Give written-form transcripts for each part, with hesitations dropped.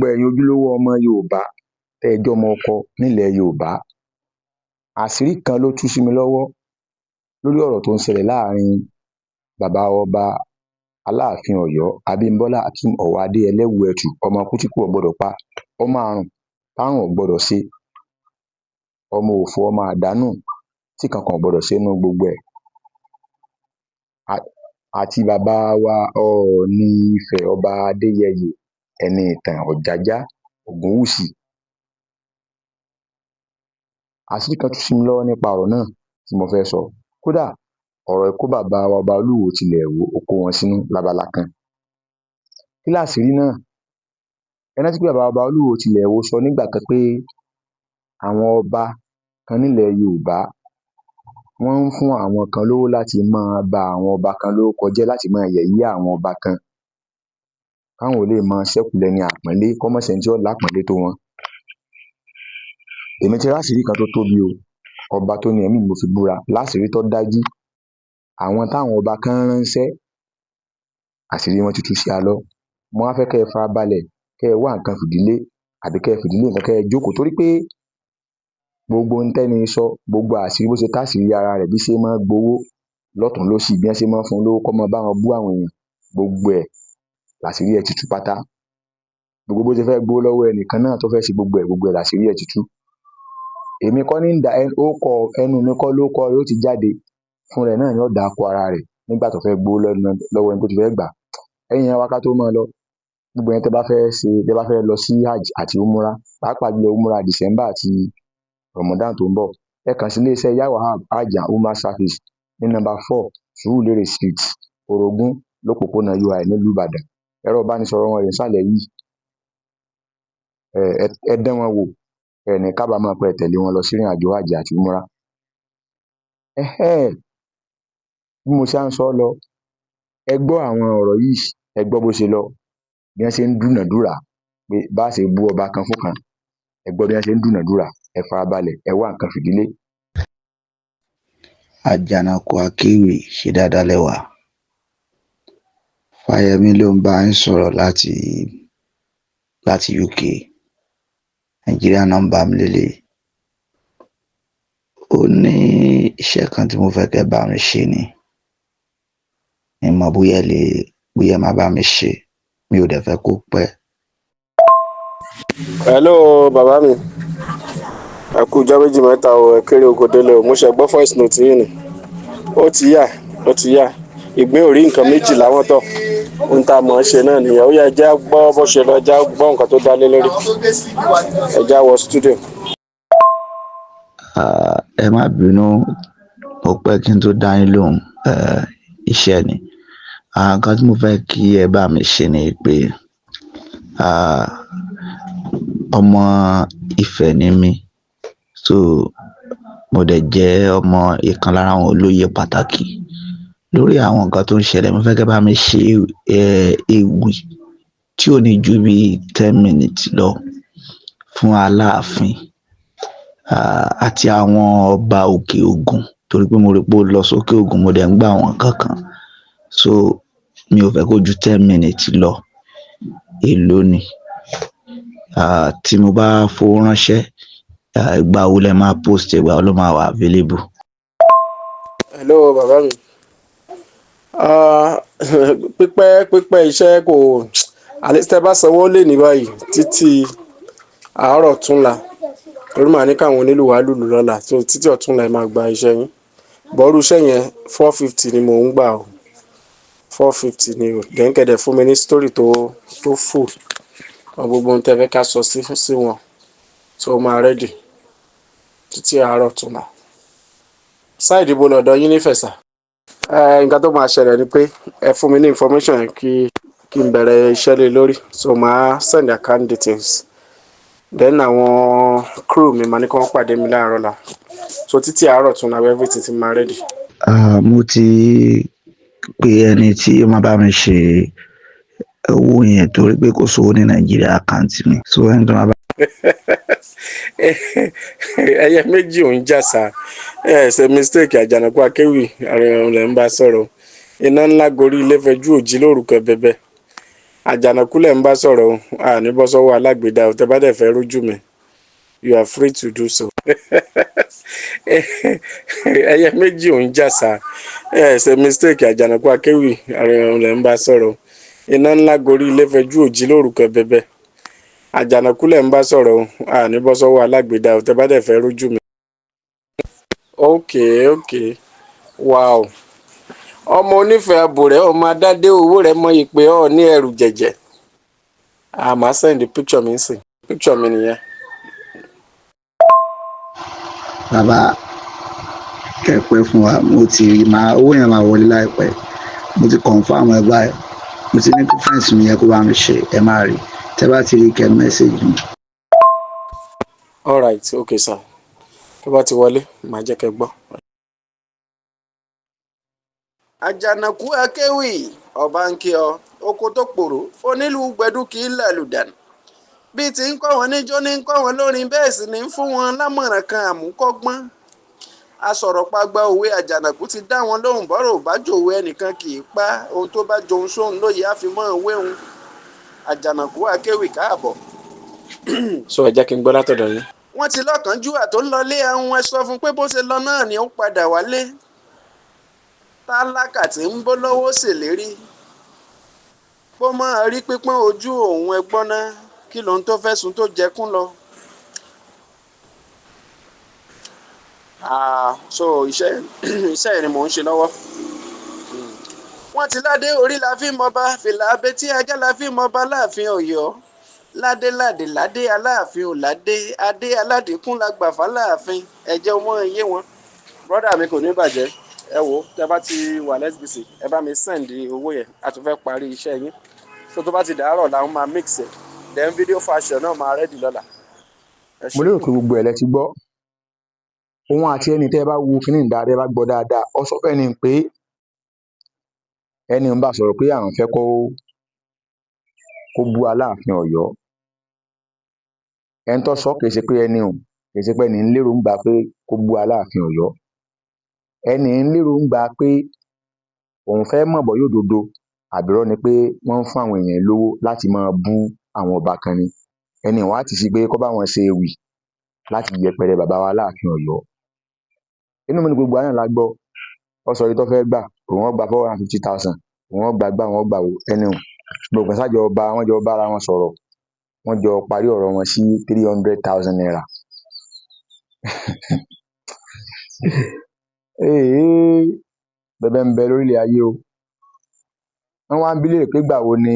gbogbo ẹ̀yin ojúlówó ọmọ Yorùbá tẹ́ ẹ jọmọ ọkọ nílẹ̀ Yorùbá, àṣírí kan ló tú sí mi lọ́wọ́ lórí ọ̀rọ̀ tó ń ṣẹlẹ̀ láàrin bàbá ọba Aláàfin Ọ̀yọ́ Abímbọ́lá Akeem Ọ̀wádé Ẹlẹ́wùẹ̀tù ọmọ ikú tí ikú ò gbọdọ̀ pa, ọmọ àrùn tárùn ò gbọdọ̀ ṣe, ọmọ òfò ọmọ àdánù tí kankan ò gbọdọ̀ ṣe nínú gbogbo ẹ̀, àti bàbá wa Ọọ̀ni Ifẹ̀ ọba Adéyẹyè Ẹniìtàn Ọ̀jájá Ògúnwùsì. Àṣírí kan tú sí mi lọ́wọ́ nípa ọ̀rọ̀ náà tí mo fẹ́ sọ. Kódà ọ̀rọ̀ yìí kó bàbá wa ọba Olúwo tilẹ̀ Ìwó ó kó wọn sínú lábala kan. Kí làṣírí náà? Ẹ rántí pé bàbá ọba Olúwo tilẹ̀ Ìwó sọ nígbà kan pé àwọn ọba kan nílẹ̀ Yorùbá wọ́n ń fún àwọn kan lówó láti máa ba àwọn ọba kan lórúkọ jẹ́, láti máa yẹ̀yẹ́ àwọn ọba kan, káwọn ò lè máa ṣẹ́kù lẹ́ni àpọ́nlé, kó má sẹ́ni tí ó lápọ́nlé tó wọn. Èmi ti ráṣìírí kan tó tóbi o, ọba tó ní ẹ̀mí mi mo fi búra, láṣìírí tó dájú. Àwọn táwọn ọba kan ránṣẹ́, àṣírí wọn ti tú sí alọ́. Mo wá fẹ́ kẹ́ ẹ farabalẹ̀, kẹ́ ẹ wá nǹkan fìdílé àbí kẹ́ ẹ fìdílé nǹkan, kẹ́ ẹ jókòó, torí pé gbogbo ohun tẹ́ni sọ, gbogbo àṣírí bó ṣe táṣìírí ara rẹ̀ bí ṣe máa gbowó lọ́tùn-ún lósì, bí wọ́n ṣe máa fún un lówó kó máa bá wọn bú àwọn èèyàn, gbogbo ẹ̀ làṣírí ẹ̀ ti tú pátá. Gbogbo bó ṣe fẹ́ gbowó lọ́wọ́ ẹnìkan náà tó fẹ́ ṣe gbogbo ẹ̀ làṣírí ẹ̀ ti tú. Èmi kọ́ ní ń da ókọ ẹnu mi kọ́ lóko rẹ̀ ó ti jáde, fún rẹ̀ náà ni ó dáko ara rẹ̀ nígbà tó fẹ́ gbowó lọ́wọ́ ẹni tó ti fẹ́ gbà. Ẹ̀yin èèyàn wa ká tó máa lọ, gbogbo ẹ̀yin tẹ́ bá fẹ́ lọ sí hajj àti umrah, pàápàá jùlọ umrah December àti Ramadan tó ń bọ̀, ẹ kàn sí iléeṣẹ́ Ya Wahab Hajj and Umrah Service ní number 4 Surulere Street, Orogún lópòpónà UI nílùú Ìbàdàn. Ẹ̀rọ ìbánisọ̀rọ̀ wọn rèé nísàlẹ̀ yìí. Ẹ dán wọn wò, ẹ ní kábàámọ̀ pé ẹ tẹ̀lé wọn lọ sí ìrìn àjò hajj àti umrah. Bí mo ṣe ń sọ lọ, ẹ gbọ́ àwọn ọ̀rọ̀ yìí, ẹ gbọ́ bó ṣe lọ, bí wọ́n ṣe ń dúnàádúrà pé bá ṣe bú ọba kan fún kan, ẹ gbọ́ bí wọ́n ṣe ń dúnàádúrà, ẹ farabalẹ̀, ẹ wá nǹkan fìdílé. Àjànàkú akéwì, ṣe dáadáa lẹ́wà. Fáyẹmí ló ń bá ń sọ̀rọ̀ láti UK. Nàìjíríà nọ́mbà mi lélẹ̀. Ó ní iṣẹ́ kan tí mo fẹ́ kẹ́ bá mi ṣe ni. Ìmọ̀ bóyá má bá mi ṣe, mi ò dẹ̀ fẹ́ kó pẹ́. Hello bàbá mi, ẹ kú ọjọ́ méjì mẹ́ta o, ẹ kéré oko délé o, mo ṣe gbọ́ voice note yìí ni. Ó ti yá ìgbín ò rí nǹkan méjì láwọn tọ̀, ohun tá a mọ̀ ọ́n ṣe náà nìyẹn. Ó yẹ ẹ já gbọ́ bó ṣe lọ, já gbọ́ nǹkan tó dá lé lórí, ẹ já wọ studio. Ẹ má bínú, mo pẹ́ kí n tó dá yín lóhùn, iṣẹ́ ni. Nǹkan tí mo fẹ́ kí ẹ bá mi ṣe ni pé ọmọ Ifẹ̀ ni mí, so mo dẹ̀ jẹ́ ọmọ ìkan lára àwọn olóyè pàtàkì. Lórí àwọn nǹkan tó ń ṣẹlẹ̀, mo fẹ́ kẹ́ bá mi ṣe ewì tí ò ní ju bí 10 minutes lọ fún Aláàfin àti àwọn ọba òkè Ògùn, torí pé mo rí pé ó lọ sókè Ògùn, mo dẹ̀ ń gbà wọ́n kankan, so mi ò fẹ́ kó ju 10 minutes lọ. Èló ni? Tí mo bá fowó ránṣẹ́, ìgbà wo lẹ máa post, ìgbà wo ló máa wà available? Hello bàbá mi, pípẹ́ iṣẹ́ kò, àlẹ́sítẹ́ bá sanwó lè ní báyìí títí àárọ̀ túnla, torí màá ní káwọn onílù wá lùlù lọ́la, so títí ọ̀túnla ẹ máa gba iṣẹ́ yín. Bọ́ọ̀rù iṣẹ́ yẹn 450 ni mò ń gbà o, 450 ni o. Gẹ̀ǹkẹ̀dẹ̀ fún mi ní story tó full, gbogbo ohun tẹ́ fẹ́ ká sọ sí wọn, so máa ready títí àárọ̀ túnla. Sáìdì ibo lọ́dọ̀ yín nífẹ̀ẹ́ sà? Nǹkan tó máa ṣẹlẹ̀ ni pé ẹ fún mi ní information yẹn kí n bẹ̀rẹ̀ iṣẹ́ lé lórí, so máa send account details, then àwọn crew mi máa ní kí wọ́n pàdé mi láàárọ̀ la, so títí àárọ̀ túnla everything ti máa ready. Mo ti pe ẹni tí ó máa bá mi ṣe owó yẹn, torí pé kò sówó ní Nàìjíríà àkáǹtì mi, so ẹni tó máa bá. Ẹyẹ méjì ò ń jà sá, ṣe mistake. Àjànàkú akéwì àrùn rẹ̀ ń bá sọ̀rọ̀. Iná ńlá gorí ilé fẹjú òjì lórúkọ bẹ̀bẹ̀. Àjànàkú lẹ̀ ń bá sọ̀rọ̀ o, a ní bọ́ sọ́wọ́ alágbèédá o, tẹ́ bá dẹ̀ fẹ́ rójú mi, you are free to do so. Ẹyẹ méjì ò ń jàsà, ẹ ṣe mistake. Àjànàkú akéwì àrẹ̀hàn lẹ̀ ń bá sọ̀rọ̀. Iná ńlá gorí ilé fẹjú òjì lórúkọ bẹbẹ. Àjànàkú lẹ̀ ń bá sọ̀rọ̀ o, a ní bọ́ sọ́wọ́ alágbèédá o, tẹ́ bá dẹ̀ fẹ́ rójú mi. Okay, wow. Ọmọ onífẹ̀ẹ́ àbòrẹ́ ọmọ adádé owó rẹ̀ mọ ìpè ọ̀ ní ẹrù jẹ̀jẹ̀. Màá send picture mi sìn. Picture mi nìyẹn. bàbá kẹpẹ fún wa mo ti máa owó yẹn máa wọlé láìpẹ́ mo ti confirm ẹ báyìí mo ti ní kí fẹ́ǹsì mi yẹ kó bá mi ṣe ẹ máa rí tẹ bá ti rí kẹ mẹ́sẹ̀gì mi. Alright, okay sir. Tó bá ti wọlé màá jẹ́ kẹ́ gbọ́. Àjànàkú akéwì ọba ń kí ọ oko tó pòrò onílù gbẹdú kì í lẹ̀lù dànù bí ti ń kọ́ wọn níjó ní ń kọ́ wọn lórin bẹ́ẹ̀ sì ní ń fún wọn lámọ̀ràn kan àmúkọ́gbọ́n asọ̀rọ̀pagba òwe Àjànàkú ti dá wọn lóhùn bọ́rọ̀ ò bá jòwe ẹnìkan kì í pa ohun tó bá jòun sóhun lóye àfimọ́ òwe òun Àjànàkú akéwì káàbọ̀. So ẹ jẹ́ kí n gbọ́ látọ̀dọ̀ yín. Wọ́n ti lọ́kànjúwà tó lọlé àwọn ẹ sọ fún pé bó ṣe lọ náà ni ó padà wálé tálákà tí ń bó lọ́wọ́ ṣèlérí bó máa rí pípọ́n ojú òun ẹgbọ́n náà kí lóhun tó fẹ́ sùn tó jẹkún lọ. So iṣẹ́ yẹn ni mò ń ṣe lọ́wọ́. Wọ́n ti ládé orí la fi mọba fìlà abetí ajá la fi mọba láàfin Ọ̀yọ́ ládé aláàfin ò ládé adé aládìkún la gbà fáláàfin ẹ̀jẹ̀ ọmọ iye wọn. Brọ́dà mi kò ní bàjẹ́ ẹ wo tẹ bá ti wà lẹ́sbìsì ẹ bá mi send owó yẹn a tún fẹ́ parí iṣẹ́ yín so tó bá ti dàárọ̀ làwọn máa mix ẹ̀ then video fashion náà máa ready lọ́la. mo lérò pé gbogbo ẹ̀ lẹ ti gbọ́ òun àti ẹni tẹ́ ẹ bá wo kíní dáadáa ẹ bá gbọ́ dáadáa ọ sọ fẹ́ ni pé ẹni ń bá sọ̀rọ̀ pé àwọn fẹ́ kó bú Aláàfin Ọ̀yọ́ ẹni tó sọ kìí ṣe pé ẹni ò kìí ṣe pé ẹni ń lérò ń gbà pé kó bú Aláàfin Ọ̀yọ́ ẹni ń lérò ń gbà pé òun fẹ́ mọ̀ bọ́ yóò dodo àbírọ́ ni pé wọ́n ń fún àwọn èèyàn lówó láti máa bú àwọn ọba kan ni ẹni wọ́n á ti sí pé kó bá wọn ṣe ewì láti yẹpẹrẹ bàbá wa Aláàfin Ọ̀yọ́ inú mi ni gbogbo àná la gbọ́ ọ sọ yìí tó fẹ́ gbà òun ó gba 450,000 òun ó gbà òun ó gbà wò ẹni ò gbogbo sájọ ọba wọn jọ bára wọn sọ̀rọ̀ wọn jọ parí ọ̀rọ̀ wọn sí 300,000 naira. bẹbẹ ń bẹ lórílẹ̀ ayé o wọn wá ń bi léèrè pé gbà wo ni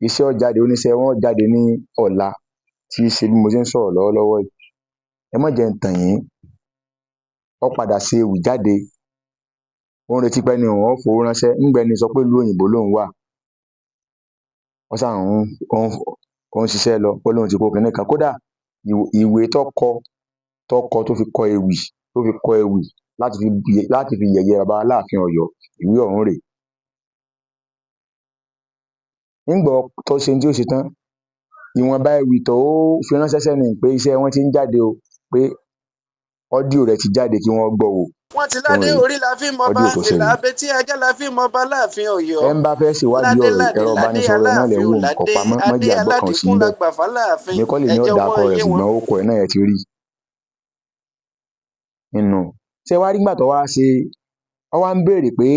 iṣẹ́ ó jáde oníṣẹ́ wọn ó jáde ní ọ̀la tí í ṣe bí mo ṣe ń sọ̀rọ̀ lọ́wọ́lọ́wọ́ yìí ẹ má jẹ́ ń tàn yín ó padà ṣe ewì jáde ó ń retí pé ní òun ó fowó ránṣẹ́ ńgbẹ ni sọ pé ìlú òyìnbó lòun wà ó sàn ó ń ṣiṣẹ́ lọ pé lóun ti kó kinní kan kódà ìwé tó fi kọ ewì láti fi yẹ̀yẹ́ bàbá Aláàfin Ọ̀yọ́ ìwé ọ̀hún rèé ńgbọ́ tó ṣe tí ó ṣe tán ìwọ̀nba ewì tó fi ránṣẹ́ sẹ́ni pé iṣẹ́ wọn ti ń jáde o pé ọ́díò rẹ̀ ti jáde kí wọ́n gbọ́ wò. Wọ́n ti ládé orí la fi mọba fìlà abetí ajá la fi mọba láàfin Ọ̀yọ́ ẹ ń bá fẹ́ ṣèwádìí ọ̀rọ̀ ẹ̀rọ ìbánisọ̀rọ̀ ẹ̀ náà lẹ̀ ń wò nǹkan pamọ́ mọ́jì àgbọ̀kàn sí bẹ́ẹ̀ mi kọ́ lè ní ọ̀dà akọ rẹ̀ ṣùgbọ́n ó kọ ẹ̀ náà ẹ̀ ti rí nínú ṣé wá rí gbà tó wá ṣe ọ wá ń béèrè pé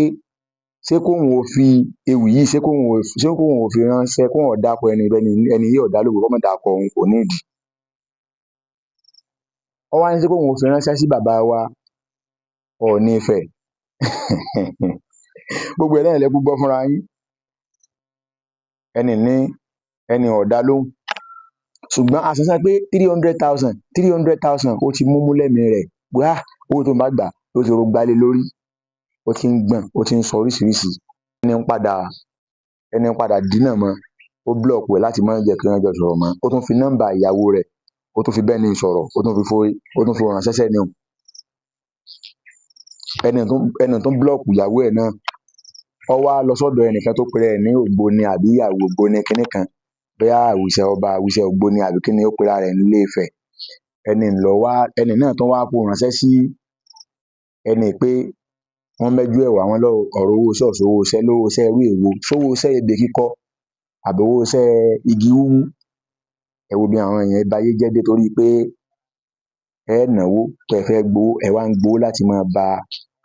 ṣé kóun ò fi ewì yìí ṣé kóun ò fi ránṣẹ́ kóun ò dákọ ẹni yìí ọ̀dà lóko kọ́mọ̀ dákọ òun kò ní ìdí ọ wá ní ṣé kóun ò fi ránṣẹ́ sí bàbá wa Ọọ̀ni Ifẹ̀ gbogbo ẹ̀ náà lẹ gbọ́ fúnra yín ẹni ọ̀dà lóhùn ṣùgbọ́n àṣàṣà pé 300,000 ó ti múmú lẹ́mìí rẹ̀ gbá owó tó ń bá gbà ló ti ro gbálé lórí ó ti ń gbọ̀n ó ti ń sọ oríṣiríṣi ẹni ń padà dínà mọ́ ó búlọ̀kù ẹ̀ láti má jẹ́ kí wọ́n jọ sọ̀rọ̀ mọ́ ó tún fi nọ́mbà ìyàwó rẹ̀ ó tún fi bẹ́ẹ̀ ni sọ̀rọ̀ ó tún fi ránṣẹ́ sẹ́ni o ẹni tó búlọ̀kù ìyàwó ẹ̀ náà ó wá lọ sọ́dọ̀ ẹnìkan tó pèrè ẹ̀ ní Ògbóni àbí ìyàwó Ògbóni kinní kan bóyá àwùṣẹ ọba àwùṣẹ Ògbóni àbí kíni ó pera rẹ̀ nílé Ifẹ̀ ẹni náà tó wá kó ránṣẹ́ sí ẹni pé wọ́n mẹ́jú ẹ̀wà wọn lọ ọ̀rọ̀ owó ṣọ́ọ̀ṣì owó iṣẹ́ lówó iṣẹ́ irú èwo sówó iṣẹ́ ebè kíkọ́ àbówó iṣẹ́ igi wúwú. Ẹ wo bí àwọn èèyàn báyé jẹ́ dé torí pé ẹ náwó pé ẹ fẹ́ gbowó, ẹ wá ń gbowó láti máa ba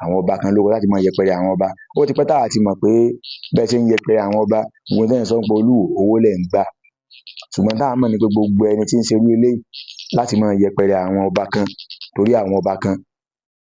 àwọn ọba kan lórúkọ, láti máa yẹpẹrẹ àwọn ọba. Ó ti pẹ́ táwa ti mọ̀ pé bẹ́ẹ̀ ṣe ń yẹpẹrẹ àwọn ọba, gbogbo tẹ́ ẹ̀ ń sọ pé Olúwo owó lẹ̀ ń gbà. Ṣùgbọ́n táwa mọ̀ ni pé gbogbo ẹni tí ń ṣerú eléyìí láti máa yẹpẹrẹ àwọn ọba kan torí àwọn ọba kan